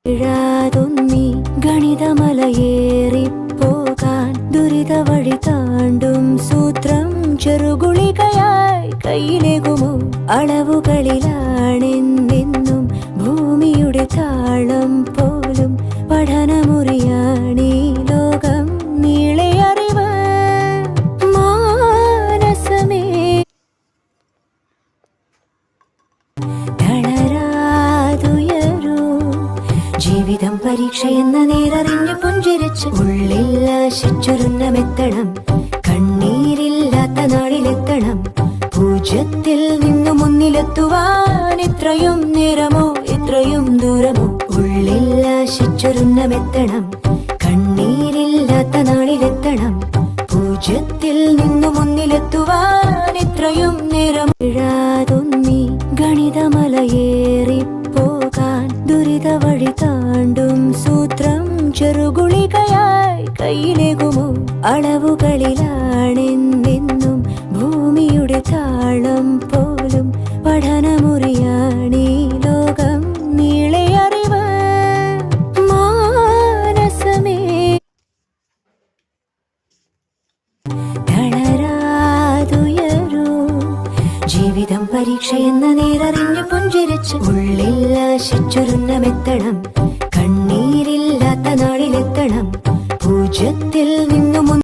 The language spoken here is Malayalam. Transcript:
ഇഴാതൊന്നി ഗണിതമലയേറിപ്പോകാൻ ദുരിത വഴി താണ്ടും സൂത്രം ചെറുകുളികയായി കയ്യിലേകുമോ? അളവുകളിലാണെന്നെന്നും ഭൂമിയുടെ താളം പോലും പഠനമുറിയാണീ ലോകം നീളെ അറിവ് മാനസമേ. ജീവിതം പരീക്ഷയെന്ന നേരറിഞ്ഞു പുഞ്ചിരിച്ച് ഉള്ളിൽ ആശിച്ചൊരുന്നമെത്തണം. കണ്ണീരില്ലാത്ത നാളിലെത്തണം. പൂജ്യത്തിൽ നിന്നു മുന്നിലെത്തുവാൻ ഇത്രയും നേരമോ ഇത്രയും ദൂരമോ? ഉള്ളിൽ ആശിച്ചൊരുന്നമെത്തണം. കണ്ണീരില്ലാത്ത നാളിലെത്തണം. പൂജ്യത്തിൽ നിന്നു മുന്നിലെത്തുവാൻ ഇത്രയും നേരം. ഇഴാതൊന്നി ഗണിതമലയേറിപ്പോകാൻ ദുരിത വഴി താണ്ടും സൂത്രം ചെറുകുളികയായി കയ്യിലേകുമോ? അളവുകളിലാണെന്നെന്നും ഭൂമിയുടെ താളം പോലും പഠനമുറിയാണീ ലോകം നീളെ അറിവ് മാനസമേ. ജീവിതം പരീക്ഷയെന്ന നേരറിഞ്ഞു പുഞ്ചിരിച്ച് ഉള്ളിൽ ആശിച്ചൊരുന്നമെത്തണം. കണ്ണീരില്ലാത്ത നാളിലെത്തണം. പൂജ്യത്തിൽ നിന്നും